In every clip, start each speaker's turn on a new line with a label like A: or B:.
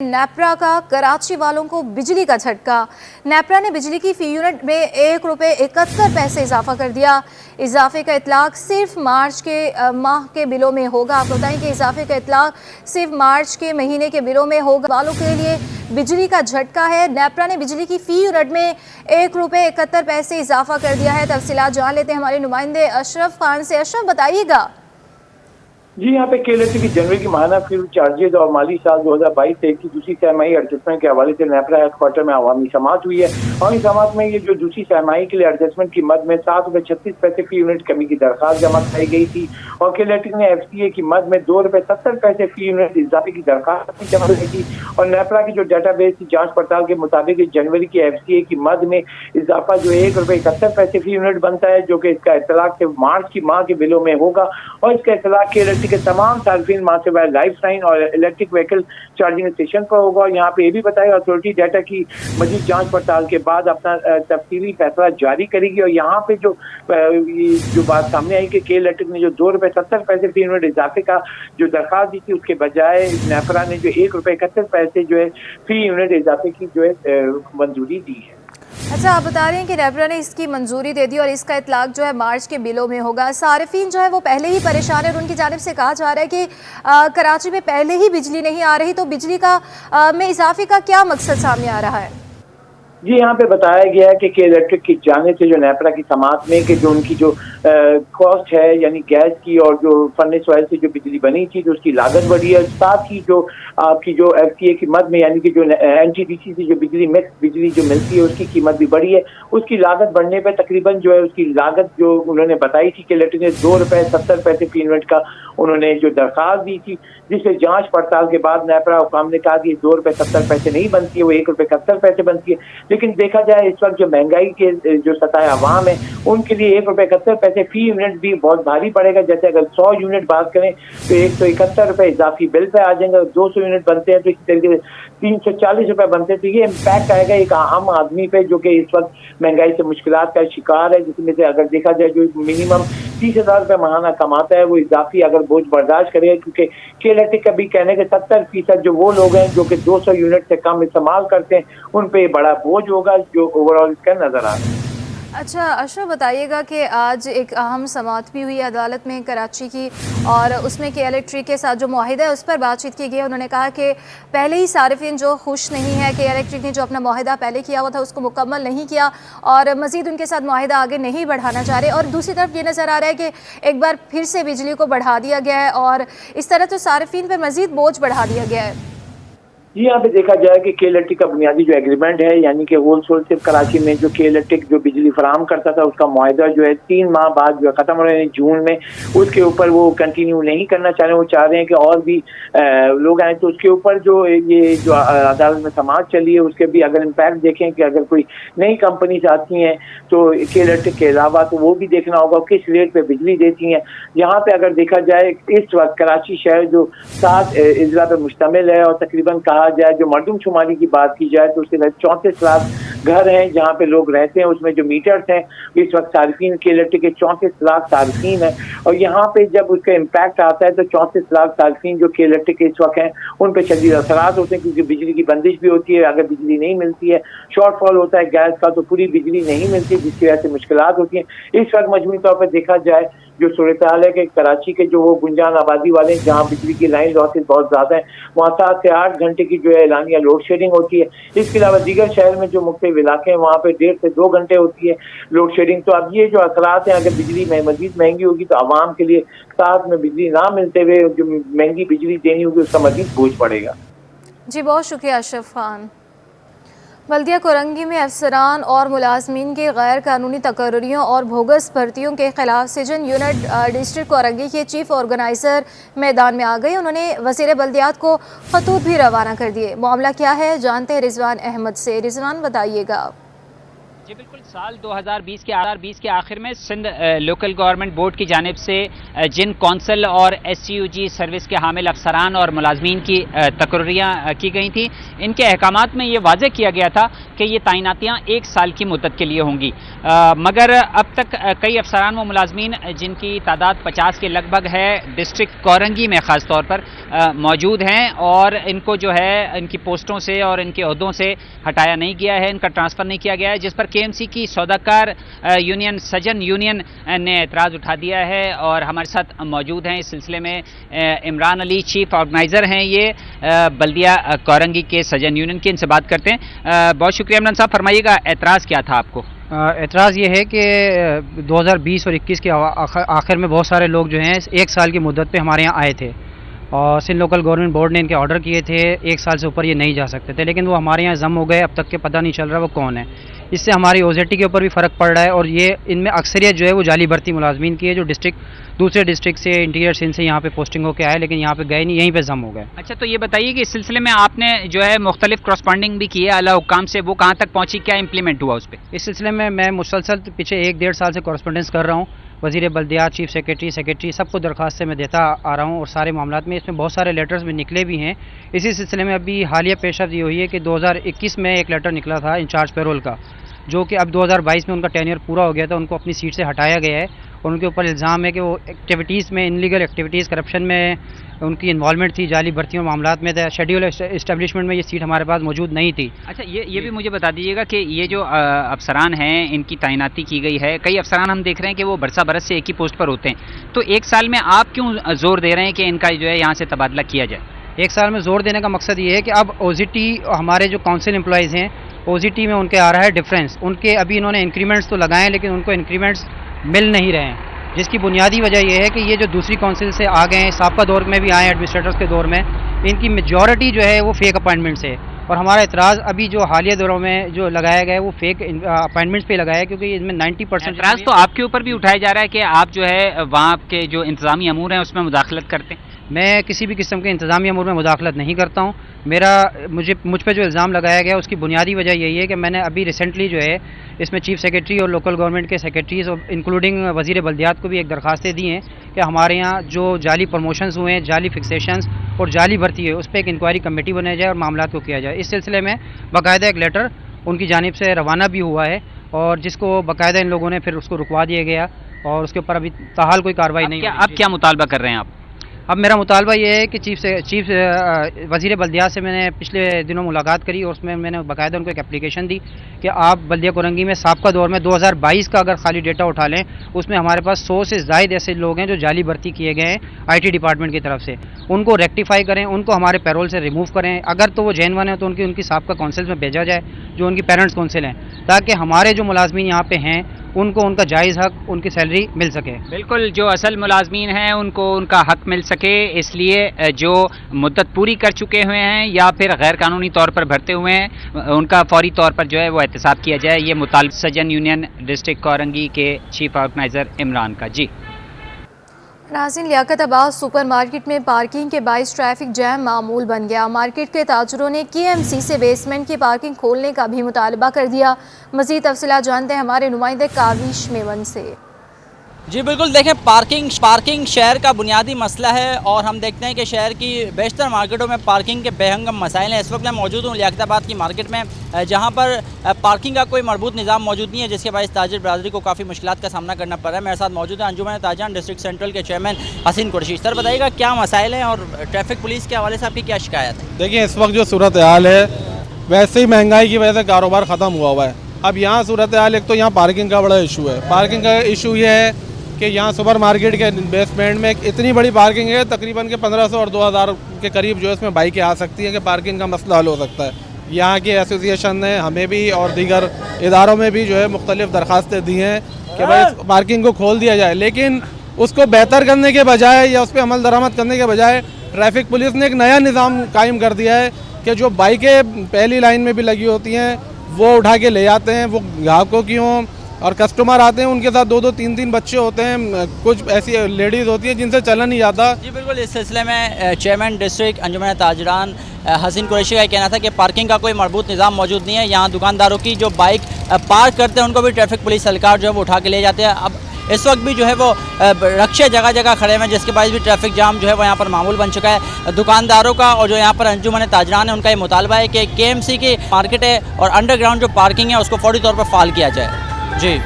A: नेपरा का कराची वालों को बिजली का झटका। नेपरा ने बिजली की फी यूनिट में ₹1.71 इजाफा कर दिया। इजाफे का इतलाक सिर्फ मार्च के माह के बिलों में होगा। आपको बताएं कि इजाफे का इतलाक सिर्फ मार्च के महीने के बिलों में होगा। वालों के लिए बिजली का झटका है। नेपरा ने बिजली की फी यूनिट में ₹1.71 इजाफा कर दिया है। तफसीलात जान लेते हैं हमारे नुमाइंदे अशरफ खान से। अशरफ, बताइएगा।
B: जी, यहाँ पे केएलएचटी की जनवरी की माहाना फ्यूल चार्जेज और माली साल 2022-23 की दूसरी सहमाही एडजस्टमेंट के हवाले से नेपरा हेडक्वार्टर में अवामी समात हुई है। अवामी समात में ये जो दूसरी सहमाही के लिए एडजस्टमेंट की मद में ₹7.36 फी यूनिट कमी की दरखास्त जमा कराई गई थी और केएलएचटी ने एफसीए की मद में ₹2.70 फी यूनिट इजाफे की दरखास्त जमा कराई थी। और नेपरा की जो डाटाबेस की जांच पड़ताल के मुताबिक जनवरी की एफसीए की मद में इजाफा जो ₹1.71 फी यूनिट बनता है, जो कि इसका इतलाक सिर्फ मार्च की माह के बिलों में होगा और इसका इतलाक केएलएचटी के तमाम सार्फिन माह से लाइफ लाइन और इलेक्ट्रिक व्हीकल चार्जिंग स्टेशन पर होगा। यहाँ पे ये भी बताया अथॉरिटी डाटा की मजीद जांच पड़ताल के बाद अपना तफसीली फैसला जारी करेगी। और यहाँ पे जो बात सामने आई कि केएलएचटी ने जो ₹2.70 फी यूनिट इजाफे का जो दरखास्त दी थी, उसके बजाय नेपरा ने जो ₹1.71 जो है फी यूनिट इजाफे की जो है मंजूरी दी है।
A: अच्छा, आप बता रहे हैं कि नेपरा ने इसकी मंजूरी दे दी और इसका इतलाक जो है मार्च के बिलों में होगा। सारिफिन जो है वो पहले ही परेशान है और उनकी जानिब से कहा जा रहा है कि कराची में पहले ही बिजली नहीं आ रही, तो बिजली का में इजाफे का क्या मकसद सामने आ रहा है?
B: जी, यहाँ पे बताया गया है कि केएलएचटी की जाने से जो नेपरा की समात में कि जो उनकी जो कॉस्ट है, यानी गैस की और जो फर्नेस ऑयल से जो बिजली बनी थी, तो उसकी लागत बढ़ी है। साथ ही जो आपकी जो एफसीए की मद में यानी कि जो एनटीपीसी से जो बिजली मिक्स बिजली जो मिलती है, उसकी कीमत भी बढ़ी है। उसकी लागत बढ़ने पर तकरीबन जो है उसकी लागत जो उन्होंने बताई थी केएलएचटी ने ₹2.70 फी यूनिट का उन्होंने जो दरखास्त दी थी, जिससे जांच पड़ताल के बाद नेपरा हुकाम ने कहा कि ₹2.70 नहीं बनती है, वो ₹1.71 बनती है। लेकिन देखा जाए इस वक्त जो महंगाई के जो सताए अवाम है, उनके लिए ₹1.71 फी यूनिट भी बहुत भारी पड़ेगा। जैसे अगर 100 यूनिट बात करें तो ₹171 इजाफी बिल पे आ जाएंगे। 200 यूनिट बनते हैं तो इसी तरीके से ₹340 बनते हैं। तो ये इम्पैक्ट आएगा एक आम आदमी पे जो कि इस वक्त महंगाई से मुश्किलात का शिकार है, जिसमें से अगर देखा जाए जो मिनिमम ₹30,000 महाना कमाता है, वो इजाफी अगर बोझ बर्दाश्त करेगा। क्योंकि केएलएचटी का भी कहने के 70% जो वो लोग हैं जो कि 200 यूनिट से कम इस्तेमाल करते हैं, उन पे बड़ा बोझ होगा जो ओवरऑल इसका नजर आ रहा है।
A: अच्छा अशरफ, बताइएगा कि आज एक अहम समाअत भी हुई अदालत में कराची की और उसमें केएलएचटी के साथ जो मुआहिदा है उस पर बातचीत की गई। उन्होंने कहा कि पहले ही सारिफिन जो खुश नहीं है, केएलएचटी ने जो अपना मुआहिदा पहले किया हुआ था उसको मुकम्मल नहीं किया और मज़ीद उनके साथ मुआहिदा आगे नहीं बढ़ाना चाह रहे। और दूसरी तरफ ये नज़र आ रहा है कि एक बार फिर से बिजली को बढ़ा दिया गया है और इस तरह तो सारिफिन पर मज़ीद बोझ बढ़ा दिया गया है।
B: जी, यहाँ पे देखा जाए कि केएलएचटी का बुनियादी जो एग्रीमेंट है, यानी कि होलसेल सिर्फ कराची में जो केएलएचटी जो बिजली फराहम करता था, उसका मुआहिदा जो है 3 माह बाद जो खत्म हो रहे हैं जून में, उसके ऊपर वो कंटिन्यू नहीं करना चाह रहे। वो चाह रहे हैं कि और भी लोग आए। तो उसके ऊपर जो ये जो अदालत में समाअत चली है, उसके भी अगर इम्पैक्ट देखें कि अगर कोई नई कंपनीज आती हैं तो केएलएचटी के अलावा तो वो भी देखना होगा किस रेट पे बिजली देती हैं। यहाँ पे अगर देखा जाए इस वक्त कराची शहर जो 7 अजला पे मुश्तमिल है और तकरीबन कहा जाए जो मरदमशुमारी की बात की जाए तो उसके 34 लाख घर हैं जहाँ पे लोग रहते हैं। उसमें जो मीटर्स हैं इस वक्त सार्फिन केएलएचटी के 34 लाख सार्फिन है। और यहाँ पे जब उसका इम्पैक्ट आता है तो 34 लाख सार्फिन जो केएलएचटी के इस वक्त हैं उन पर शदीद असरात होते हैं, क्योंकि बिजली की बंदिश भी होती है। अगर बिजली नहीं मिलती है, शॉर्टफॉल होता है गैस का, तो पूरी बिजली नहीं मिलती, जिसकी वजह से मुश्किलात होती हैं। इस वक्त मजमूई तौर पर देखा जाए जो सूरत हाल है कि कराची के जो वो गुंजान आबादी वाले हैं जहाँ बिजली की लाइन लॉसेज बहुत ज़्यादा है, वहाँ 7 से 8 घंटे की जो है एलानिया लोड शेडिंग होती है। इसके अलावा दीगर शहर में जो मुख्तलिफ इलाके हैं वहाँ पे 1.5 से 2 घंटे होती है लोड शेडिंग। तो अब ये जो असरात हैं, अगर बिजली मज़ीद महंगी होगी तो आवाम के लिए साथ में बिजली ना मिलते हुए जो महंगी बिजली देनी होगी उसका मज़ीद बोझ पड़ेगा।
A: जी, बहुत शुक्रिया अशरफ खान। बल्दिया कोरंगी में अफसरान और मुलाजमीन की गैर कानूनी तकर्रियों और बोगस भर्तियों के खिलाफ सिजन यूनिट डिस्ट्रिक्ट कोरंगी के चीफ ऑर्गेनाइज़र मैदान में आ गए। उन्होंने वज़ीर बल्दियात को खतूत भी रवाना कर दिए। मामला क्या है जानते हैं रिजवान अहमद से। रिजवान, बताइएगा।
C: جی بالکل، سال 2020 کے آخر میں سندھ لوکل گورنمنٹ بورڈ کی جانب سے جن کونسل اور S C U G service کے حامل افسران اور ملازمین کی تقرریاں کی گئی تھیں، ان کے احکامات میں یہ واضح کیا گیا تھا کہ یہ تعیناتیاں 1 سال کی مدت کے لیے ہوں گی، مگر اب تک کئی افسران و ملازمین جن کی تعداد 50 کے لگ بھگ ہے ڈسٹرکٹ کورنگی میں خاص طور پر موجود ہیں، اور ان کو جو ہے ان کی پوسٹوں سے اور ان کے عہدوں سے ہٹایا نہیں گیا ہے، ان کا ٹرانسفر نہیں کیا گیا ہے، جس پر کے ایم سی کی سوداکار یونین سجن یونین نے اعتراض اٹھا دیا ہے، اور ہمارے ساتھ موجود ہیں اس سلسلے میں عمران علی، چیف آرگنائزر ہیں یہ بلدیہ کورنگی کے سجن یونین کی، ان سے بات کرتے ہیں۔ بہت شکریہ عمران صاحب، فرمائیے گا اعتراض کیا تھا آپ کو؟
D: اعتراض یہ ہے کہ 2020 اور 21 کے آخر میں بہت سارے لوگ جو ہیں 1 سال کی مدت پہ ہمارے یہاں آئے تھے، اور سندھ لوکل گورنمنٹ بورڈ نے ان کے آرڈر کیے تھے 1 سال سے اوپر یہ نہیں جا سکتے تھے، لیکن وہ ہمارے یہاں ضم ہو گئے، اب تک کے پتہ نہیں چل رہا وہ کون ہے۔ اس سے ہماری اوزیٹی کے اوپر بھی فرق پڑ رہا ہے، اور یہ ان میں اکثریت جو ہے وہ جعلی بھرتی ملازمین کی ہے، جو دوسرے ڈسٹرکٹ سے انٹیریئر سندھ سے یہاں پہ پوسٹنگ ہو کے آئے، لیکن یہاں پہ گئے نہیں، یہیں پہ ضم ہو گئے۔
C: اچھا، تو یہ بتائیے کہ اس سلسلے میں آپ نے جو ہے مختلف کراسپونڈنگ بھی کی ہے اعلیٰ حکام سے، وہ کہاں تک پہنچی، کیا امپلیمنٹ ہوا اس پہ؟
D: اس سلسلے میں مسلسل پیچھے 1-1.5 سال سے کورسپونڈنس کر رہا ہوں، وزیر بلدیات، چیف سیکریٹری سب کو درخواستیں میں دیتا آ رہا ہوں، اور سارے معاملات میں اس میں بہت سارے لیٹرز بھی نکلے بھی ہیں۔ اسی سلسلے میں ابھی حالیہ پیش رفت یہ ہوئی ہے کہ 2021 میں ایک لیٹر نکلا تھا انچارج پیرول کا، جو کہ اب 2022 میں ان کا ٹینیئر پورا ہو گیا تھا، ان کو اپنی سیٹ سے ہٹایا گیا ہے، اور ان کے اوپر الزام ہے کہ وہ ایکٹیویٹیز میں، انلیگل ایکٹیویٹیز، کرپشن میں ان کی انوالومنٹ تھی، جعلی بھرتیوں معاملات میں تھا، شیڈیول اسٹیبلشمنٹ میں یہ سیٹ ہمارے پاس موجود نہیں تھی۔
C: اچھا، یہ بھی مجھے بتا دیجیے گا کہ یہ جو افسران ہیں ان کی تعیناتی کی گئی ہے، کئی افسران ہم دیکھ رہے ہیں کہ وہ برسہ برس سے ایک ہی پوسٹ پر ہوتے ہیں، تو 1 سال میں آپ کیوں زور دے رہے ہیں کہ ان کا جو ہے یہاں سے تبادلہ کیا جائے؟
D: 1 سال میں زور دینے کا مقصد یہ ہے کہ اب او زی ٹی، ہمارے جو کونسل امپلائیز ہیں، او زی ٹی میں ان کے آ رہا ہے ڈفرینس، ان کے ابھی انہوں نے انکریمنٹس تو لگائے ہیں، لیکن ان کو انکریمنٹس مل نہیں رہے ہیں، جس کی بنیادی وجہ یہ ہے کہ یہ جو دوسری کونسل سے آ گئے ہیں، سابقہ دور میں بھی آئے ہیں، ایڈمنسٹریٹرز کے دور میں، ان کی میجورٹی جو ہے وہ فیک اپائنٹمنٹس ہے، اور ہمارا اعتراض ابھی جو حالیہ دوروں میں جو لگایا گیا ہے وہ فیک اپائنٹمنٹس پہ لگایا ہے، کیونکہ اس میں 90%
C: اعتراض تو آپ کے اوپر بھی اٹھایا جا رہا ہے کہ آپ جو ہے وہاں کے جو انتظامی امور ہیں اس میں مداخلت کرتے ہیں۔
D: میں کسی بھی قسم کے انتظامی امور میں مداخلت نہیں کرتا ہوں، مجھ پہ جو الزام لگایا گیا اس کی بنیادی وجہ یہی ہے کہ میں نے ابھی ریسنٹلی جو ہے اس میں چیف سیکریٹری اور لوکل گورنمنٹ کے سیکریٹریز اور انکلوڈنگ وزیر بلدیات کو بھی ایک درخواستیں دی ہیں کہ ہمارے یہاں جو جعلی پروموشنز ہوئے ہیں، جعلی فکسیشنز اور جعلی بھرتی ہے، اس پہ ایک انکوائری کمیٹی بنایا جائے اور معاملات کو کیا جائے۔ اس سلسلے میں باقاعدہ ایک لیٹر ان کی جانب سے روانہ بھی ہوا ہے، اور جس کو باقاعدہ ان لوگوں نے پھر اس کو رکوا دیا گیا، اور اس کے اوپر ابھی تاحال کوئی کارروائی نہیں ہوئی۔
C: اب کیا مطالبہ کر رہے ہیں آپ؟
D: اب میرا مطالبہ یہ ہے کہ چیف وزیر بلدیات سے میں نے پچھلے دنوں ملاقات کری، اور اس میں نے باقاعدہ ان کو ایک اپلیکیشن دی کہ آپ بلدیہ کورنگی میں سابقہ دور میں 2022 کا اگر خالی ڈیٹا اٹھا لیں، اس میں ہمارے پاس 100 سے زائد ایسے لوگ ہیں جو جعلی بھرتی کیے گئے ہیں آئی ٹی ڈپارٹمنٹ کی طرف سے، ان کو ریکٹیفائی کریں، ان کو ہمارے پیرول سے ریموو کریں، اگر تو وہ جینون ہیں تو ان کی سابقہ کونسل میں بھیجا جائے جو ان کی پیرنٹس کونسل ہیں، تاکہ ہمارے جو ملازمین یہاں پہ ہیں ان کو ان کا جائز حق، ان کی سیلری مل سکے۔
C: بالکل، جو اصل ملازمین ہیں ان کو ان کا حق مل سکے، اس لیے جو مدت پوری کر چکے ہوئے ہیں یا پھر غیر قانونی طور پر بھرتے ہوئے ہیں ان کا فوری طور پر جو ہے وہ احتساب کیا جائے، یہ مطالبہ سجن یونین ڈسٹرکٹ کورنگی کے چیف آرگنائزر عمران کا۔ جی
A: ناظرین، لیاقت آباد سپر مارکیٹ میں پارکنگ کے باعث ٹریفک جام معمول بن گیا۔ مارکیٹ کے تاجروں نے کے ایم سی سے بیسمنٹ کی پارکنگ کھولنے کا بھی مطالبہ کر دیا۔ مزید تفصیلات جانتے ہیں ہمارے نمائندے کاوش میون سے۔
E: جی بالکل، دیکھیں پارکنگ شہر کا بنیادی مسئلہ ہے، اور ہم دیکھتے ہیں کہ شہر کی بیشتر مارکیٹوں میں پارکنگ کے بے ہنگم مسائل ہیں۔ اس وقت میں موجود ہوں لیاقت آباد کی مارکیٹ میں، جہاں پر پارکنگ کا کوئی مربوط نظام موجود نہیں ہے، جس کے باعث تاجر برادری کو کافی مشکلات کا سامنا کرنا پڑ رہا ہے۔ میرے ساتھ موجود ہیں انجمن تاجران ڈسٹرکٹ سینٹرل کے چیئرمین حسین قریشی۔ سر بتائیے گا کیا مسائل ہیں، اور ٹریفک پولیس کے حوالے سے آپ کی کیا شکایت ہے؟
F: دیکھیں، اس وقت جو صورتحال ہے، ویسے ہی مہنگائی کی وجہ سے کاروبار ختم ہوا ہے۔ اب یہاں صورتحال، ایک تو یہاں پارکنگ کا بڑا ایشو ہے۔ پارکنگ کا ایشو یہ ہے کہ یہاں سپر مارکیٹ کے بیسمنٹ میں اتنی بڑی پارکنگ ہے، تقریباً کہ 1500 اور 2000 کے قریب جو ہے اس میں بائکیں آ سکتی ہیں کہ پارکنگ کا مسئلہ حل ہو سکتا ہے۔ یہاں کی ایسوسیشن نے ہمیں بھی اور دیگر اداروں میں بھی جو ہے مختلف درخواستیں دی ہیں کہ بھائی اس پارکنگ کو کھول دیا جائے، لیکن اس کو بہتر کرنے کے بجائے یا اس پہ عمل درآمد کرنے کے بجائے ٹریفک پولیس نے ایک نیا نظام قائم کر دیا ہے کہ جو بائکیں پہلی لائن میں بھی لگی ہوتی ہیں وہ اٹھا کے لے جاتے ہیں، وہ گاہکوں کی ہوں اور کسٹمر آتے ہیں ان کے ساتھ 2-2 3-3 بچے ہوتے ہیں، کچھ ایسی لیڈیز ہوتی ہیں جن سے چلا نہیں جاتا۔
E: جی بالکل، اس سلسلے میں چیئرمین ڈسٹرکٹ انجمن تاجران حسین قریشی کا کہنا تھا کہ پارکنگ کا کوئی مربوط نظام موجود نہیں ہے، یہاں دکانداروں کی جو بائک पार्क करते हैं उनको भी ट्रैफिक पुलिस एहलकार जो है वो उठा के ले जाते हैं। अब इस वक्त भी जो है वो रक्शे जगह जगह खड़े हैं, जिसके बायस भी ट्रैफिक जाम जो है वो यहाँ पर मामूल बन चुका है। दुकानदारों का और जो यहाँ पर अंजुमन ताजरान है उनका ये मुतालबा है कि KMC की मार्केट है और अंडरग्राउंड जो पार्किंग है उसको फौरी तौर पर फाल किया जाए। जी।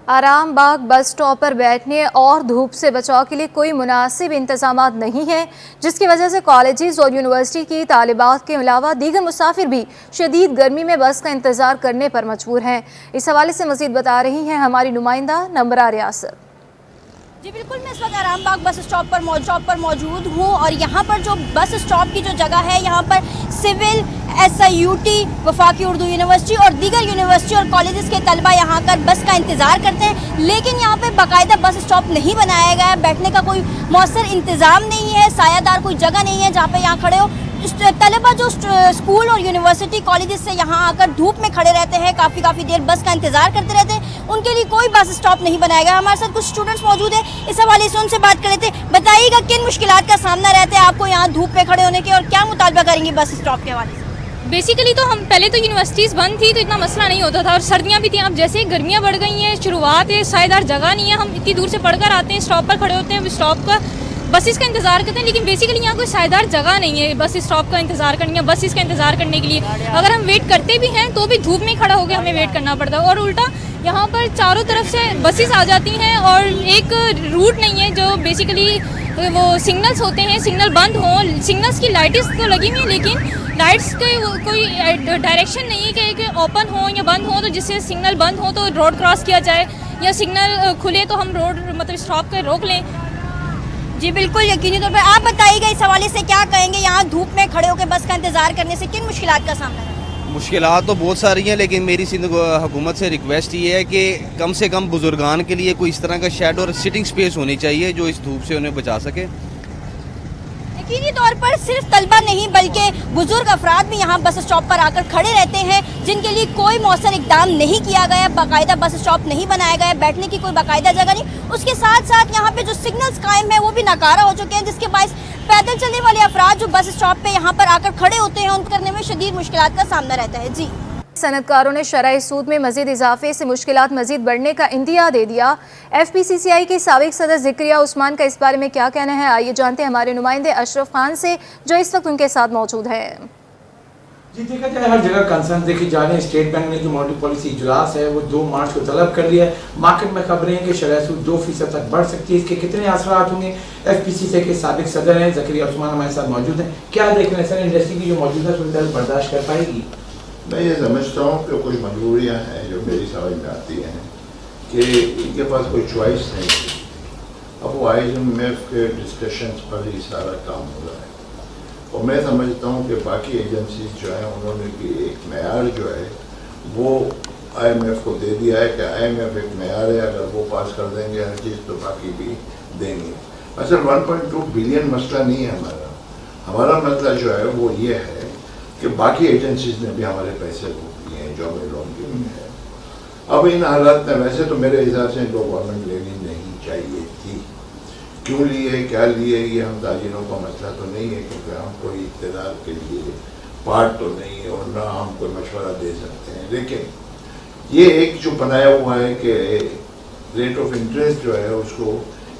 A: आराम बाग बस स्टॉप पर बैठने और धूप से बचाव के लिए कोई मुनासिब इंतजामात नहीं है, जिसकी वजह से कॉलेजेस और यूनिवर्सिटी की तालिबात के अलावा दीगर मुसाफिर भी शदीद गर्मी में बस का इंतज़ार करने पर मजबूर हैं। इस हवाले से मज़ीद बता रही हैं हमारी नुमाइंदा नम्बरा रियासत।
G: जी बिल्कुल, मैं इस वक्त आराम बाग बस स्टॉप पर मौजूद हूँ और यहाँ पर जो बस स्टॉप की जो जगह है, यहाँ पर सिविल, SIUT, वफाकी उर्दू यूनिवर्सिटी और दीगर यूनिवर्सिटी और कॉलेजेस के तलबा यहाँ कर बस का इंतज़ार करते हैं, लेकिन यहाँ पे बाकायदा बस स्टॉप नहीं बनाया गया है। बैठने का कोई मौसर इंतज़ाम नहीं है, सायादार कोई जगह नहीं है जहाँ पे यहाँ खड़े हो। तलबा जो स्कूल और यूनिवर्सिटी कॉलेजेस से यहाँ आकर धूप में खड़े रहते हैं, काफ़ी देर बस का इंतज़ार करते रहते हैं, उनके लिए कोई बस स्टॉप नहीं बनाया गया। हमारे साथ कुछ स्टूडेंट्स मौजूद हैं, इस हवाले से उनसे बात कर लेते हैं। बताइएगा किन मुश्किलात का सामना रहता है आपको यहाँ धूप में खड़े होने के, और क्या मुतालबा करेंगी बस स्टॉप के हवाले से?
H: बेसिकली तो हम पहले तो यूनिवर्सिटीज़ बंद थी तो इतना मसला नहीं होता था, और सर्दियाँ भी थी। अब जैसे गर्मियाँ बढ़ गई हैं, शुरुआत है, सायेदार जगह नहीं है, हम इतनी दूर से पढ़कर आते हैं, स्टॉप पर खड़े होते हैं, स्टॉप का बसेस का इंतज़ार करते हैं, लेकिन बेसिकली यहाँ कोई सायेदार जगह नहीं है बस स्टॉप का इंतज़ार करने या बसेस का इंतज़ार करने के लिए। अगर हम वेट करते भी हैं तो भी धूप में खड़ा होकर हमें वेट करना पड़ता है, और उल्टा यहाँ पर चारों तरफ से बसेस आ जाती हैं और एक रूट नहीं है जो बेसिकली वो सिग्नल्स होते हैं, सिग्नल बंद हों, सिग्नल्स की लाइट्स तो लगी हुई हैं लेकिन लाइट्स का कोई डायरेक्शन नहीं है कि ओपन हो या बंद हो, तो जिससे सिग्नल बंद हो तो रोड क्रॉस किया जाए या सिग्नल खुले तो हम रोड मतलब स्टॉप कर रोक लें।
G: जी बिल्कुल, यकीनी तौर पर। आप बताइएगा इस हवाले से क्या कहेंगे, यहाँ धूप में खड़े होकर बस का इंतज़ार करने से किन मुश्किलात का सामना है?
I: मुश्किलात तो बहुत सारी हैं, लेकिन मेरी सिंध हुकूमत से रिक्वेस्ट ये है कि कम से कम बुजुर्गान के लिए कोई इस तरह का शेड और सिटिंग स्पेस होनी चाहिए जो इस धूप से उन्हें बचा सके।
G: यकीनी तौर पर सिर्फ तलबा नहीं बल्कि बुजुर्ग अफराद भी यहाँ बस स्टॉप पर आकर खड़े रहते हैं, जिनके लिए कोई मौसर इकदाम नहीं किया गया, बाकायदा बस स्टॉप नहीं बनाया गया, बैठने की कोई बाकायदा जगह नहीं। उसके साथ साथ यहाँ पे जो सिग्नल्स कायम है वो भी नाकारा हो चुके हैं, जिसके बायस पैदल चलने वाले अफराद जो बस स्टॉप पे यहाँ पर आकर खड़े होते हैं उन करने में शदीद मुश्किलात का सामना रहता है। जी।
A: सनतकारों ने शरह सूद में मजीद इजाफे से मुश्किलात मजीद बढ़ने का इंदिया दे दिया। FPCCI के साबिक सदर ज़िक्रिया उस्मान का इस बारे में क्या कहना है, आइए जानते हैं हमारे नुमाइंदे अशरफ खान से जो इस वक्त उनके साथ मौजूद है।
J: जी देखा जाए हर जगह कंसर्न देखी जा रहे हैं। स्टेट बैंक ने जो मॉनेटरी पॉलिसी इजलास है वो 2 मार्च को तलब कर लिया है। मार्केट में खबरें हैं कि शरह सूद 2% तक बढ़ सकती है, इसके कितने असरात होंगे? FPCCI के साबिक सदर हैं ज़िक्रिया उस्मान हमारे साथ मौजूद हैं। क्या देख रहे हैं सर, इंडस्ट्री की जो मौजूदा सूरत बर्दाश्त कर पाएगी?
K: मैं ये समझता हूँ कि कुछ मजबूरियाँ हैं जो मेरी समझ में आती हैं कि इनके पास कोई चॉइस नहीं है। अब वो IMF के डिस्कशंस पर ही सारा काम हो रहा है, और मैं समझता हूँ कि बाकी एजेंसीज जो हैं उन्होंने भी एक मेयार जो है वो IMF को दे दिया है कि IMF एक मेयार है, अगर वो पास कर देंगे हर चीज़ तो बाकी भी देंगे। असल 1.2 बिलियन मसला नहीं है हमारा मसला जो है वो ये है कि बाकी एजेंसीज ने भी हमारे पैसे रोक लिए हैं जो हमें लोन गिवन है। अब इन हालात में वैसे तो मेरे हिसाब से इनको गवर्नमेंट लेनी नहीं चाहिए थी। क्यों लिए, क्या लिए, ये हम ताजिरों का मसला तो नहीं है, क्योंकि हम कोई इक़्तिदार के लिए पार्ट तो नहीं है और ना हम कोई मशवरा दे सकते हैं। लेकिन ये एक जो बनाया हुआ है कि रेट ऑफ इंटरेस्ट जो है उसको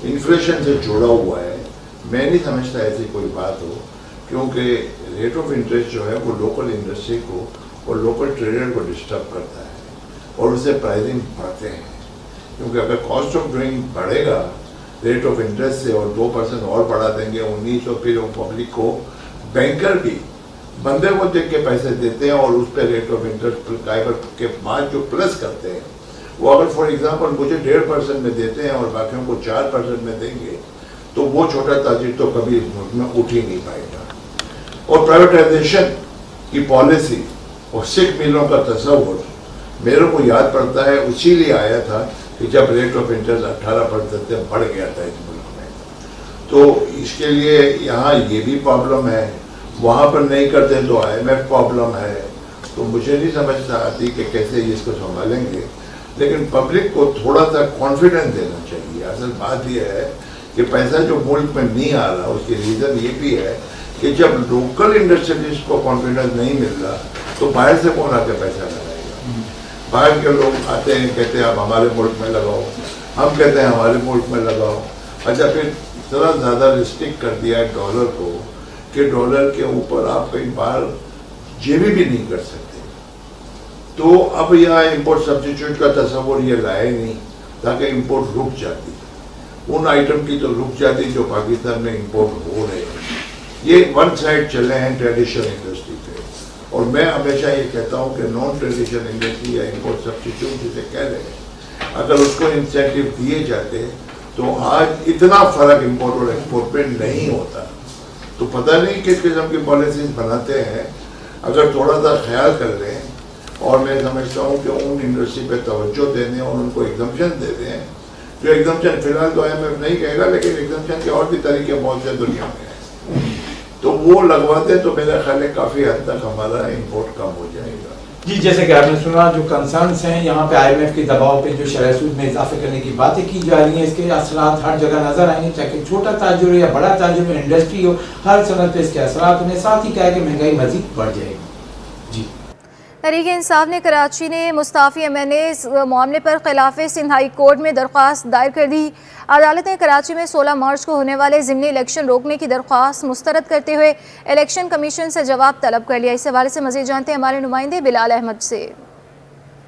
K: इन्फ्लेशन से जुड़ा हुआ है, मैं नहीं समझता ऐसी कोई बात हो, क्योंकि रेट ऑफ इंटरेस्ट जो है वो लोकल इंडस्ट्री को और लोकल ट्रेडर को डिस्टर्ब करता है और उससे प्राइसिंग बढ़ते हैं। क्योंकि अगर कॉस्ट ऑफ डूइंग बढ़ेगा रेट ऑफ इंटरेस्ट से और 2% और बढ़ा देंगे 19, तो फिर वो पब्लिक को बैंकर भी बंदे को देख के पैसे देते हैं और उस पर रेट ऑफ इंटरेस्ट के बाद जो प्लस करते हैं वो अगर फॉर एग्जांपल मुझे 1.5% में देते हैं और बाकियों को 4% में देंगे तो वो छोटा ताजिर तो कभी इस मुल्क में उठ ही नहीं पाएगा। और प्राइवेटाइजेशन की पॉलिसी और सिख मिलों का तस्वुर मेरे को याद पड़ता है उसी लिए आया था कि जब रेट ऑफ इंटरेस्ट 18% से बढ़ गया था इस मुल्क में, तो इसके लिए यहाँ ये भी प्रॉब्लम है, वहाँ पर नहीं करते तो IMF प्रॉब्लम है। तो मुझे नहीं समझ आती कि कैसे इसको संभालेंगे, लेकिन पब्लिक को थोड़ा सा कॉन्फिडेंस देना चाहिए। असल बात यह है कि पैसा जो मुल्क में नहीं आ रहा उसकी रीज़न ये भी है कि जब लोकल इंडस्ट्रियलिस्ट को कॉन्फिडेंस नहीं मिल रहा तो बाहर से कौन आके पैसा लगाएगा। बाहर के लोग आते हैं, कहते हैं आप हमारे मुल्क में लगाओ, हम कहते हैं हमारे मुल्क में लगाओ। अच्छा, फिर इतना ज़्यादा रिस्ट्रिक्ट कर दिया है डॉलर को कि डॉलर के ऊपर आप कहीं बाहर जेबी भी नहीं कर सकते। तो अब यहाँ इम्पोर्ट सब्स्टिट्यूट का तस्वुर ये लाए नहीं, ताकि इम्पोर्ट रुक जाती, उन आइटम की तो रुक जाती जो पाकिस्तान में इम्पोर्ट हो रहे हैं। ये वन साइड चले हैं ट्रेडिशनल इंडस्ट्री पे, और मैं हमेशा ये कहता हूँ कि नॉन ट्रेडिशनल इंडस्ट्री या इम्पोर्ट सब्स्टिट्यूट जिसे कह रहे हैं, अगर उसको इंसेंटिव दिए जाते तो आज इतना फर्क इम्पोर्ट और एक्सपोर्ट में नहीं होता। तो पता नहीं किस किस्म की पॉलिसीज बनाते हैं, अगर थोड़ा सा ख्याल कर लें, और मैं समझता हूँ कि उन इंडस्ट्री पे तवज्जो देने और उनको एग्जम्पशन दे दें, जो एग्जम्पशन फिलहाल तो IMF नहीं कहेगा, लेकिन एग्जम्पशन के और भी तरीके बहुत से दुनिया में हैं, तो वो लगवाते तो मेरा ख्याल है काफ़ी हद तक हमारा इम्पोर्ट कम हो जाएगा।
J: जी, जैसे कि आपने सुना जो कंसर्न्स हैं यहाँ पे IMF के दबाव पे जो शरह सूद में इजाफे करने की बातें की जा रही हैं, इसके असरात हर जगह नजर आएंगे, चाहे छोटा ताजुर हो या बड़ा ताजुर हो, इंडस्ट्री हो, हर सनत पे इसके असरात उन्हें, साथ ही क्या है कि महंगाई मजीद बढ़ जाएगी। जी,
A: तहरीक इंसाफ ने कराची ने मुस्ताफ़ी MNA मामले पर खिलाफ सिंध हाई कोर्ट में दरख्वास्त दायर कर दी। अदालत ने कराची में 16 मार्च को होने वाले ज़िमनी इलेक्शन रोकने की दरख्वास्त मुस्तरद करते हुए इलेक्शन कमीशन से जवाब तलब कर लिया। इस हवाले से मज़ीद जानते हैं हमारे नुमाइंदे बिलाल अहमद से।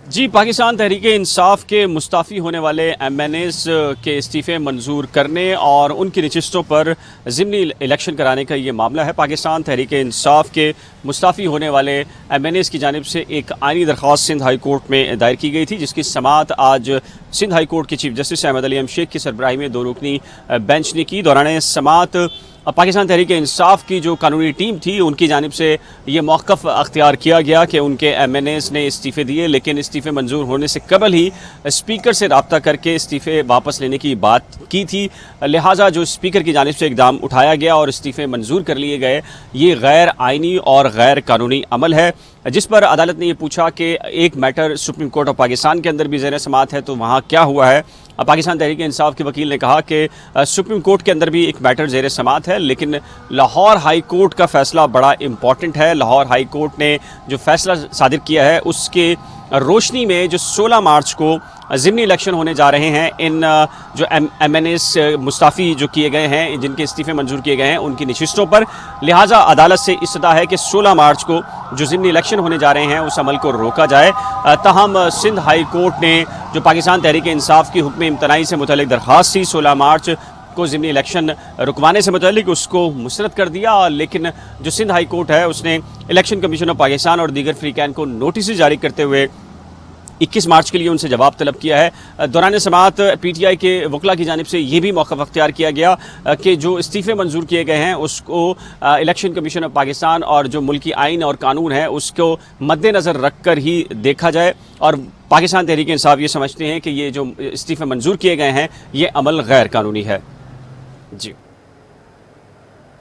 L: जी, पाकिस्तान तहरीक इंसाफ के मुस्ताफ़ी होने वाले MNAs के इस्तीफ़े मंजूर करने और उनकी नशिस्तों पर ज़िमनी इलेक्शन कराने का ये मामला है। पाकिस्तान तहरीक इंसाफ के मुस्ताफ़ी होने वाले MNAs की जानिब से एक आइनी दरख्वास्त सिंध हाई कोर्ट में दायर की गई थी, जिसकी समाअत आज सिंध हाई कोर्ट के चीफ जस्टिस अहमद अली शेख की सरबराही में 2 रुकनी बेंच ने की। दौरान समाअत पाकिस्तान तहरीक इंसाफ की जो कानूनी टीम थी उनकी जानिब से ये मौक़िफ़ अख्तियार किया गया कि उनके MNAs ने इस्तीफ़े दिए, लेकिन इस्तीफ़े मंजूर होने से कबल ही स्पीकर से रब्ता करके इस्तीफ़े वापस लेने की बात की थी। लिहाजा जो स्पीकर की जानिब से इक़दाम उठाया गया और इस्तीफ़े मंजूर कर लिए गए, ये गैर आइनी और गैर कानूनी अमल है, जिस पर अदालत ने ये पूछा कि एक matter supreme court of Pakistan के अंदर भी ज़ेर समाअत है, तो वहाँ क्या हुआ है। पाकिस्तान तहरीक इंसाफ के वकील ने कहा कि सुप्रीम कोर्ट के अंदर भी एक मैटर ज़ेर समाअत है, लेकिन लाहौर हाई कोर्ट का फ़ैसला बड़ा इम्पॉर्टेंट है। लाहौर हाई कोर्ट ने जो फ़ैसला सादिर किया है उसके रोशनी में जो 16 मार्च को ज़िमनी इलेक्शन होने जा रहे हैं, इन जो MNAs मुस्ताफ़ी जो किए गए हैं, जिनके इस्तीफ़े मंजूर किए गए हैं, उनकी नशिस्तों पर, लिहाजा अदालत से इस्तदा है कि 16 मार्च को जो ज़िमनी इलेक्शन होने जा रहे हैं उस अमल को रोका जाए। ताहम सिंध हाई कोर्ट ने जो पाकिस्तान तहरीक इंसाफ की हुक्म इम्तनाई से मुतल्लिक दरख्वास्त थी 16 मार्च को ज़िमनी इलेक्शन रुकवाने से मुतल्लिक, उसको मुस्तरद कर दिया, लेकिन जो सिंध हाई कोर्ट है उसने इलेक्शन कमीशन ऑफ पाकिस्तान और दीगर फ्रीकैन को नोटिस जारी करते हुए 21 मार्च के लिए उनसे जवाब तलब किया है। दौरान समाअत PTI के वकला की जानिब से ये भी मौक़िफ़ अख्तियार किया गया कि जो इस्तीफ़े मंजूर किए गए हैं उसको इलेक्शन कमीशन ऑफ पाकिस्तान और जो मुल्की आइन और कानून है उसको मद्देनज़र रख कर ही देखा जाए, और पाकिस्तान तहरीक इंसाफ ये समझते हैं कि ये जो इस्तीफ़े मंजूर किए गए हैं ये अमल गैर कानूनी है। जी,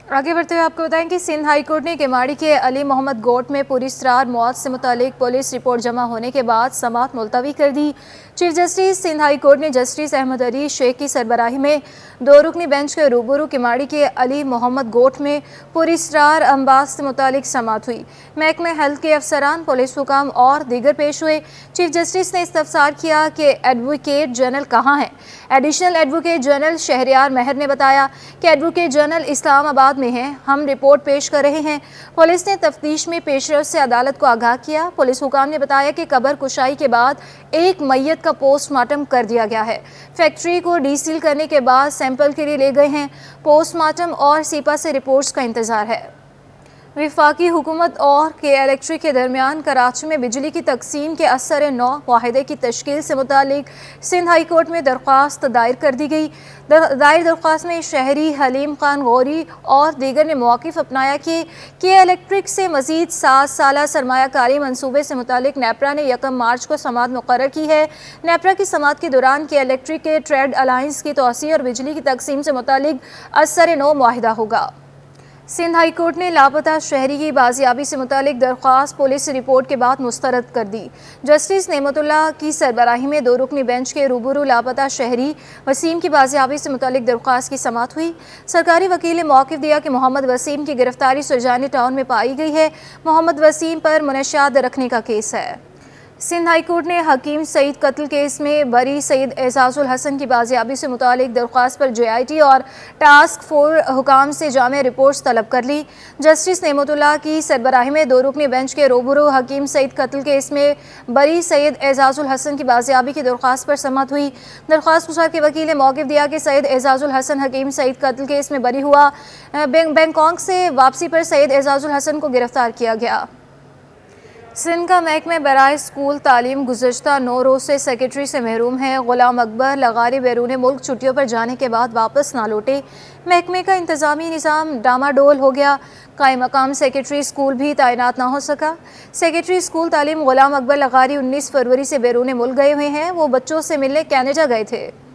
A: आगे बढ़ते हुए आपको बताएं कि सिंध हाई कोर्ट ने केमाड़ी के अली मोहम्मद गोट में पूरी इसरार मौत से मुतालिक पुलिस रिपोर्ट जमा होने के बाद समाअत मुलतवी कर दी। Chief justice Sindh High Court ने जस्टिस अहमद अली शेख की सरबराही में 2 रुकनी बेंच के रूबरू केमाड़ी के अली मोहम्मद गोट में पूरी इसरार अम्बाज से मुतालिक समाअत हुई। महकमे हेल्थ के अफसरान, पुलिस हुकाम और दीगर पेश हुए। चीफ जस्टिस ने इस्तफसार किया कि एडवोकेट जनरल कहाँ हैं। एडिशनल एडवोकेट जनरल शहरियार महर ने बताया कि एडवोकेट जनरल इस्लामाबाद में हैं, हम रिपोर्ट पेश कर रहे हैं। पुलिस ने तफ्तीश में पेशरफ से अदालत को आगाह किया। पुलिस हुकाम ने बताया कि कब्र कुशाई के बाद एक मैयत का पोस्टमार्टम कर दिया गया है। फैक्ट्री को डीसील करने के बाद सैंपल के लिए ले गए हैं। पोस्टमार्टम और सीपा से रिपोर्ट्स का इंतजार है। वफाकी हुकूमत और के इलेक्ट्रिक के दरमियान कराची में बिजली की तकसीम के असर 9 वाहिदे की तश्कील से मुतालिक सिंध हाई कोर्ट में दरख्वास्त दायर कर दी गई। दायर दरख्वास्त में शहरी हलीम खान गौरी और दीगर ने मौक़िफ़ अपनाया कि के इलेक्ट्रिक से मज़ीद 7 साला सरमायाकारी मनसूबे से मुतालिक नेपरा ने 1 मार्च को समाअत मुकर्रर की है। नेपरा की समाअत के दौरान के इलेक्ट्रिक के ट्रेड अलाइंस की तोसी और बिजली की तकसीम से मुतालिक असर 9 मुआहिदा होगा। सिंध हाई कोर्ट ने लापता शहरी की बाजियाबी से मुतालिक दरख्वास्त पुलिस रिपोर्ट के बाद मुस्तरद कर दी। जस्टिस नेमतुल्लाह की सरबराही में 2 रुकनी बेंच के रूबरू लापता शहरी वसीम की बाजियाबी से मुतालिक दरख्वास्त की समाअत हुई। सरकारी वकील ने मौक़िफ़ दिया कि मोहम्मद वसीम की गिरफ्तारी सुरजानी टाउन में पाई गई है। मोहम्मद वसीम पर मुनशियात रखने का केस है। सिंध हाई कोर्ट ने हकीम सईद कत्ल केस में बरी सईद एजाजुल हसन की बाजियाबी से मुतालिक दरख्वास्त पर JIT और टास्क फोर्स हुकाम से जामे रिपोर्ट्स तलब कर ली। जस्टिस नेमतुल्लाह की सरबराही में 2 रुकनी बेंच के रूबरू हकीम सईद कत्ल केस में बरी सईद एजाजुल हसन की बाजियाबी की दरख्वास्त पर सहमत हुई। दरख्वास्त गुजार के वकील ने मौक़िफ़ दिया कि सईद एजाजुल हसन हकीम सईद कत्ल केस में बरी हुआ। बैंकॉक से वापसी पर सईद एजाजुल हसन को गिरफ्तार किया गया। सिंध का महकमे बराए स्कूल तालीम गुज़श्ता 9 रोज़ से सेक्रेटरी से महरूम है। गुलाम अकबर लगारी बैरून मुल्क छुट्टियों पर जाने के बाद वापस ना लौटे। महकमे का इंतज़ामी निज़ाम डामाडोल हो गया। कायम मकाम सेक्रेटरी स्कूल भी तैनात ना हो सका। सेक्रेटरी स्कूल तालीम गुलाम अकबर लगारी 19 फरवरी से बैरून मुल्क गए हुए हैं। वो बच्चों से मिलने कनाडा गए थे।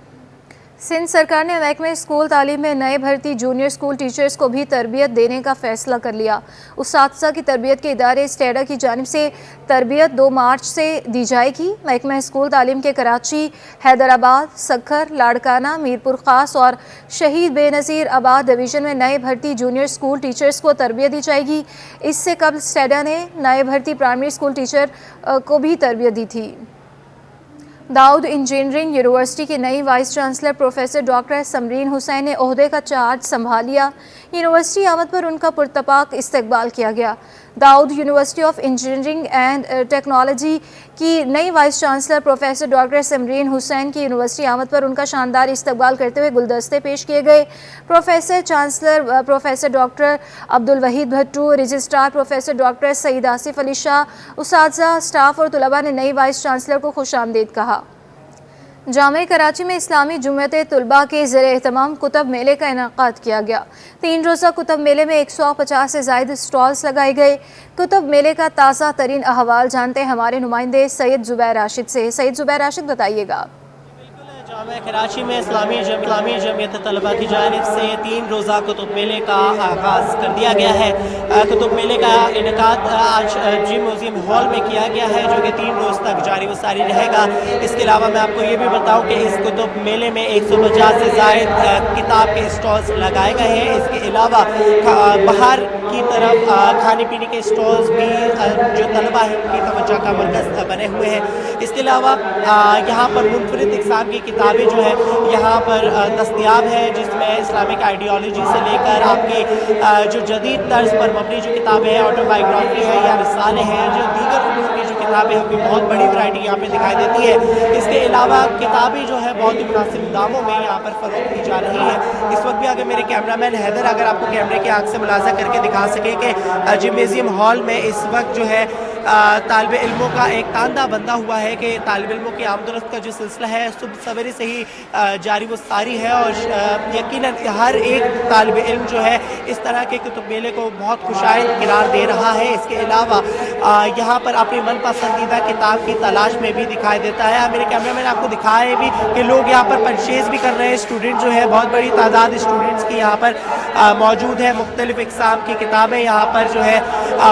A: सिंध सरकार ने महकमे स्कूल तालीम में नए भर्ती जूनियर स्कूल टीचर्स को भी तरबियत देने का फैसला कर लिया। उस्ताद की तरबियत के इदारे स्टेडा की जानिब से तरबियत 2 मार्च से दी जाएगी। महकमा स्कूल तालीम के कराची, हैदराबाद, सक्खर, लाड़काना, मीरपुर खास और शहीद बेनज़ीर आबाद डिवीज़न में नए भर्ती जूनियर स्कूल टीचर्स को तरबियत दी जाएगी। इससे कबल स्टेडा ने नए भर्ती प्राइमरी स्कूल टीचर को भी तरबियत दी थी। दाऊद इंजीनियरिंग यूनिवर्सिटी की नई vice chancellor professor doctor Samreen Hussain ने ओहदे का चार्ज संभाल लिया। यूनिवर्सिटी आमद पर उनका पुरतपाक इस्तकबाल किया गया। Dawood University of Engineering and Technology की नई vice chancellor professor doctor Samreen Hussain की यूनिवर्सिटी आमद पर उनका शानदार इस्तकबाल करते हुए गुलदस्ते पेश किए गए। Professor chancellor professor doctor Abdul Waheed Bhattu, registrar professor doctor Saeed Asif Ali Shah, उस्ताद, स्टाफ और तलबा ने नई वाइस चांसलर को खुशामदीद कहा। जामे कराची में इस्लामी जुम्मत तलबा के ज़ेरे एहतमाम कुतब मेले का इनेकाद किया गया। 3 रोज़ा कुतब मेले में 150 से ज़ायद स्टॉल्स लगाए गए। कुतब मेले का ताज़ा तरीन अहवाल जानते हैं हमारे नुमाइंदे सैयद ज़ुबैर राशिद से। सैयद ज़ुबैर राशिद, बताइएगा।
M: जामे कराची में इस्लामी जमीयत तलबा की जानिब से 3 रोज़ा कुतुब मेले का आगाज़ कर दिया गया है। कुतुब मेले का इनेकाद आज जिम म्यूज़ियम हॉल में किया गया है, जो कि 3 रोज़ तक जारी व सारी रहेगा। इसके अलावा मैं आपको ये भी बताऊं कि इस कुतुब मेले में 150 से ज़ायद किताब के स्टॉल्स लगाए गए हैं। इसके अलावा बाहर की तरफ खाने पीने के स्टॉल्स भी जो तलबा है उनकी तवज्जो का मरकज़ बने हुए हैं। इसके अलावा यहाँ पर मुनफरिद इक़साम की किताबें जो है यहाँ पर दस्तयाब है, जिसमें इस्लामिक आइडियोलॉजी से लेकर आपकी जो जदीद तर्ज पर मबनी जो किताबें हैं, ऑटोबायोग्राफी है या रिसाले हैं, जो दीगर उमूर की जो किताबें हैं, उनकी बहुत बड़ी वैरायटी यहाँ पे दिखाई देती है। इसके अलावा किताबें जो है बहुत ही मुनासिब दामों में यहाँ पर फ़रोख्त की जा रही है। इस वक्त भी अगर मेरे कैमरामैन हैदर अगर आपको कैमरे की आँख से मुलाजा करके दिखा सके कि जिम्नेज़ियम हॉल में इस वक्त जो है तालिब इल्मों का एक तांदा बंधा हुआ है कि तालिब इल्मों की आमदरफ्त का जो सिलसिला है सुबह सवेरे से ही जारी व सारी है, और यकीनन हर एक तालिब इल्म जो है इस तरह के कुतुब मेले को बहुत खुशाइंद करार दे रहा है। इसके अलावा यहाँ पर अपनी मन पसंदीदा किताब की तलाश में भी दिखाई देता है। मेरे कैमरामैन आपको दिखाए भी कि लोग यहाँ पर परचेज़ भी कर रहे हैं। स्टूडेंट जो है बहुत बड़ी तादाद स्टूडेंट्स की यहाँ पर मौजूद है। मुख्तलिफ इक़साम की किताबें यहाँ पर जो है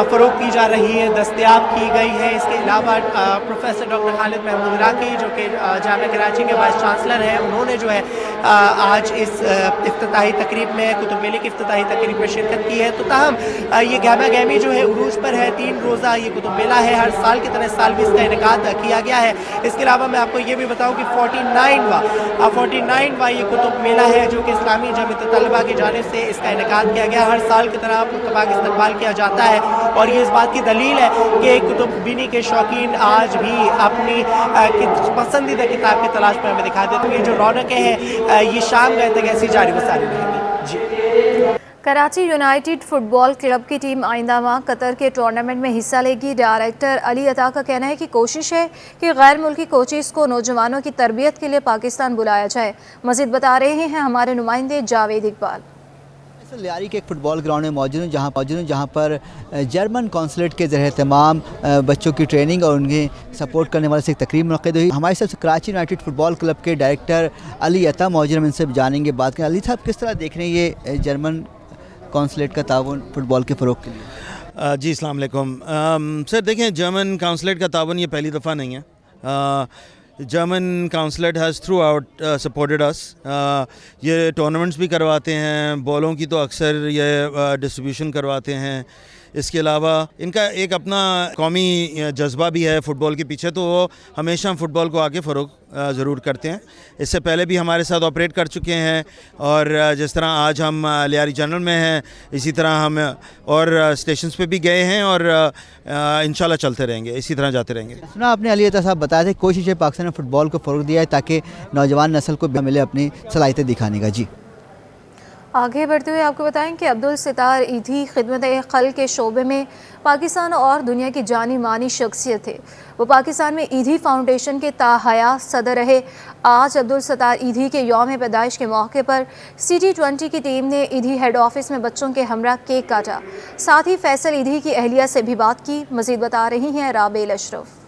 M: फ़रोख्त की जा रही है, दस्तयाब की गई है। इसके अलावा प्रोफेसर डॉक्टर खालिद महमूद राकी जो कि जामिया कराची के वाइस चांसलर हैं, उन्होंने जो है आज इस इफ्तिताही तकरीब में कुतुब मेले की इफ्तिताही तकरीब में शिरकत की है। तो ताहम ये गहमा गहमी जो है उरूज पर है। 3 रोज़ा ये कुतुब मेला है, हर साल की तरह इस साल भी इसका इनेकाद किया गया है। इसके अलावा मैं आपको ये भी बताऊँ कि 49वां ये कुतुब मेला है जो कि इस्लामी जमीयत तलबा की जानिब से इसका इनेकाद किया गया। हर साल की तरह पुरतपाक इस्तकबाल किया जाता है, और ये इस बात की दलील है कि कुतुब बीनी के शौकीन आज भी अपनी पसंदीदा किताब की तलाश में हमें दिखा देते हैं। ये जो रौनकें हैं ये शाम गए तक ऐसी जारी व सारी रहेंगी। जी।
A: कराची यूनाइटेड फुटबॉल क्लब की टीम आइंदा माह कतर के टूर्नामेंट में हिस्सा लेगी। डायरेक्टर अली अता का कहना है कि कोशिश है कि गैर मुल्की कोचेस को नौजवानों की तरबियत के लिए पाकिस्तान बुलाया जाए। मज़ीद बता रहे हैं हमारे नुमाइंदे जावेद इकबाल।
N: लियारी के एक फ़ुटबॉल ग्राउंड में मौजूद हूँ जहाँ पर जर्मन कौंसलेट के ज़रिए तमाम बच्चों की ट्रेनिंग और उनकी सपोर्ट करने वाले से एक तकरीब मुनक़्क़िद हुई। हमारे साथ कराची यूनाइटेड फुटबॉल क्लब के डायरेक्टर अली अता मौजूद हैं, इनसे जानेंगे बात करें। अली साहब, किस तरह देख रहे हैं ये जर्मन कौंसलेट का ताउन फुटबॉल के फ़रोग़ के लिए?
O: जी अस्सलाम वालेकुम। सर देखें, जर्मन कौंसलेट का ताउन ये पहली दफ़ा नहीं है। German consulate has through out supported us. ये टूर्नामेंट्स भी करवाते हैं, बॉलों की तो अक्सर ये डिस्ट्रीब्यूशन करवाते हैं। इसके अलावा इनका एक अपना कौमी जज्बा भी है फुटबॉल के पीछे, तो वो हमेशा फुटबॉल को आगे फ़रोग़ ज़रूर करते हैं। इससे पहले भी हमारे साथ ऑपरेट कर चुके हैं, और जिस तरह आज हम लियारी जनरल में हैं, इसी तरह हम और स्टेशंस पे भी गए हैं, और इंशाल्लाह चलते रहेंगे, इसी तरह जाते रहेंगे।
N: सुना आपने अली अता साहब बताया था कोशिश है पाकिस्तान में फ़ुटबॉल को फ़रोग़ दिया है ताकि नौजवान नस्ल को मिले अपनी सलाहियतें दिखाने का। जी
A: आगे बढ़ते हुए आपको बताएं कि अब्दुल सत्तार ईधी खिदमत खल के शोबे में पाकिस्तान और दुनिया की जानी मानी शख्सियत थे। वो पाकिस्तान में ईधी फाउंडेशन के ताहया सदर रहे। आज अब्दुल सत्तार ईधी के यौम पैदाइश के मौके पर CT20 की टीम ने ईधी हेड ऑफिस में बच्चों के हमरा केक काटा। साथ ही फैसल ईधी की अहलिया से भी बात की। मज़ीद बता रही हैं राबेल अशरफ।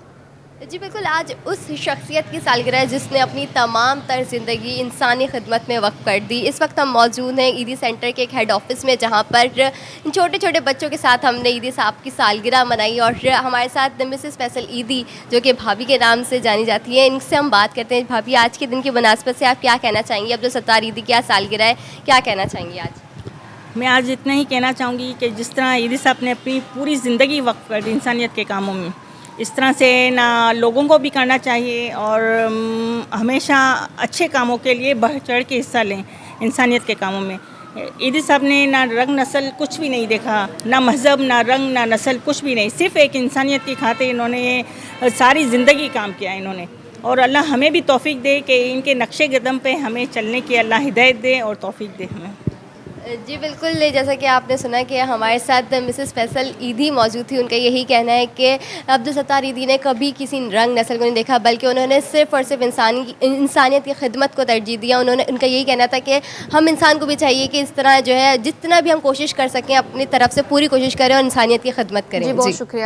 P: जी बिल्कुल, आज उस शख्सियत की सालगिरह है जिसने अपनी तमाम तर ज़िंदगी इंसानी खिदमत में वक्फ कर दी। इस वक्त हम मौजूद हैं ईदी सेंटर के एक हेड ऑफिस में, जहां पर छोटे छोटे बच्चों के साथ हमने ईदी साहब की सालगिरह मनाई। और हमारे साथ मिसेस फैसल ईदी, जो कि भाभी के नाम से जानी जाती हैं, इनसे हम बात करते हैं। भाभी, आज के दिन की मुनासबत से आप क्या कहना चाहेंगी? अब्दुल सत्तार ईदी क्या सालगिरह है, क्या कहना चाहेंगी आज?
Q: मैं आज इतना ही कहना चाहूँगी कि जिस तरह ईदी साहब ने अपनी पूरी ज़िंदगी वक्फ कर दी इंसानियत के कामों में, इस तरह से ना लोगों को भी करना चाहिए, और हमेशा अच्छे कामों के लिए बढ़ चढ़ के हिस्सा लें इंसानियत के कामों में। ईदी साहब ने ना रंग नस्ल कुछ भी नहीं देखा, ना मज़हब, ना रंग, ना नस्ल, कुछ भी नहीं। सिर्फ़ एक इंसानियत की खातिर इन्होंने सारी ज़िंदगी काम किया इन्होंने। और अल्लाह हमें भी तौफीक दे कि इनके नक्शे कदम पे हमें चलने की अल्लाह हिदायत दे और तौफीक दे हमें।
P: जी बिल्कुल, जैसा कि आपने सुना कि हमारे साथ मिसेस फैसल ईदी मौजूद थी। उनका यही कहना है कि अब्दुल सत्तार ईदी ने कभी किसी रंग नस्ल को नहीं देखा, बल्कि उन्होंने सिर्फ़ और सिर्फ इंसानियत की खिदमत को तरजीह दिया। उनका यही कहना था कि हम इंसान को भी चाहिए कि इस तरह जो है जितना भी हम कोशिश कर सकें अपनी तरफ से पूरी कोशिश करें और इंसानियत की खिदमत करें।
A: जी बहुत शुक्रिया।